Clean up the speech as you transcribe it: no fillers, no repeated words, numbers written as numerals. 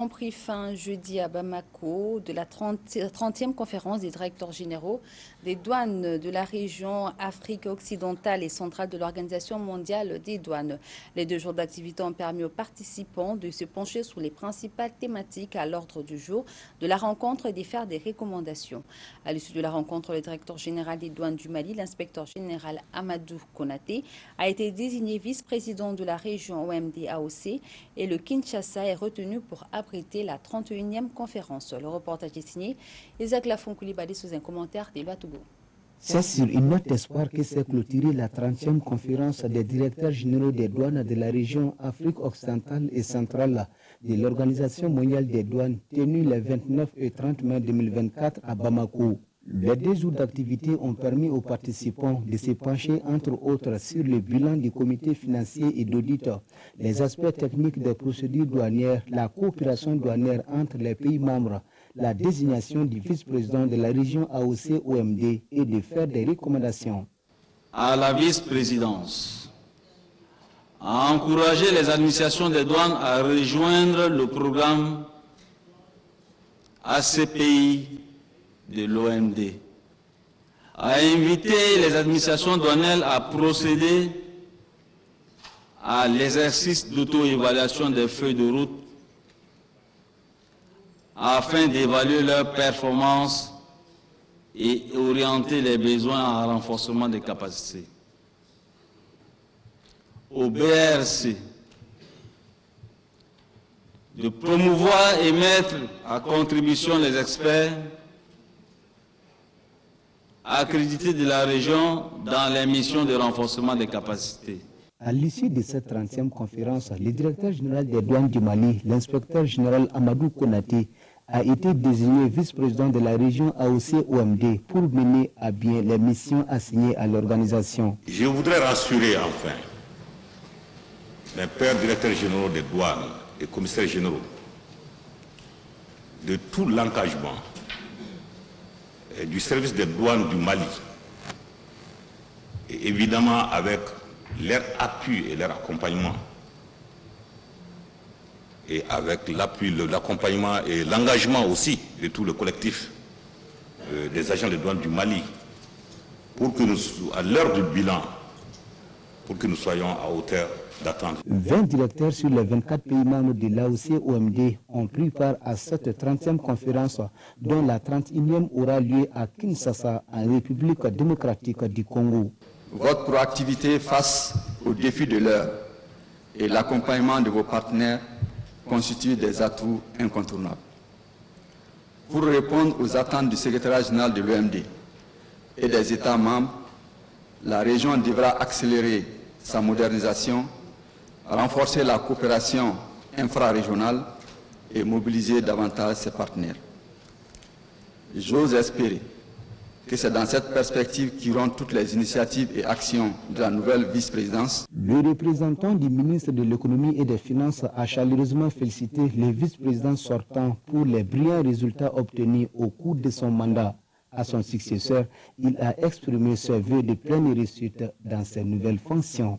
ont pris fin jeudi à Bamako de la 30e conférence des directeurs généraux des douanes de la région Afrique occidentale et centrale de l'Organisation mondiale des douanes. Les 2 jours d'activité ont permis aux participants de se pencher sur les principales thématiques à l'ordre du jour de la rencontre et d'y faire des recommandations. À l'issue de la rencontre, le directeur général des douanes du Mali, l'inspecteur général Amadou Konaté, a été désigné vice-président de la région OMD-AOC et le Kinshasa est retenu pour abriter la 31e conférence. Le reportage est signé Isaac Lafon Koulibaly sous un commentaire d'Elba Togo. C'est sur une note d'espoir que s'est clôturée la 30e conférence des directeurs généraux des douanes de la région Afrique occidentale et centrale de l'Organisation mondiale des douanes tenue les 29 et 30 mai 2024 à Bamako. Les 2 jours d'activité ont permis aux participants de se pencher entre autres sur le bilan du comité financier et d'audit, les aspects techniques des procédures douanières, la coopération douanière entre les pays membres, la désignation du vice-président de la région AOC-OMD et de faire des recommandations. À la vice-présidence, à encourager les administrations des douanes à rejoindre le programme ACPI de l'OMD, à inviter les administrations douanières à procéder à l'exercice d'auto-évaluation des feuilles de route afin d'évaluer leurs performances et orienter les besoins en renforcement des capacités. Au BRC, de promouvoir et mettre à contribution les experts accrédités de la région dans les missions de renforcement des capacités. À l'issue de cette 30e conférence, le directeur général des douanes du Mali, l'inspecteur général Amadou Konaté, a été désigné vice-président de la région AOC-OMD pour mener à bien les missions assignées à l'organisation. Je voudrais rassurer enfin les pères directeurs généraux des douanes et commissaires généraux de tout l'engagement du service des douanes du Mali, et évidemment avec leur appui et leur accompagnement, et avec l'appui, l'accompagnement et l'engagement aussi de tout le collectif des agents de douane du Mali, pour que nous, à l'heure du bilan, pour que nous soyons à hauteur d'attente. 20 directeurs sur les 24 pays membres de l'AOC-OMD ont pris part à cette 30e conférence, dont la 31e aura lieu à Kinshasa, en République démocratique du Congo. Votre proactivité face aux défis de l'heure et l'accompagnement de vos partenaires constituent des atouts incontournables. Pour répondre aux attentes du secrétariat général de l'OMD et des États membres, la région devra accélérer sa modernisation, renforcer la coopération infrarégionale et mobiliser davantage ses partenaires. J'ose espérer que c'est dans cette perspective qu'iront toutes les initiatives et actions de la nouvelle vice-présidence. Le représentant du ministre de l'Économie et des Finances a chaleureusement félicité le vice-président sortant pour les brillants résultats obtenus au cours de son mandat. À son successeur, il a exprimé ses vœux de pleine réussite dans ses nouvelles fonctions.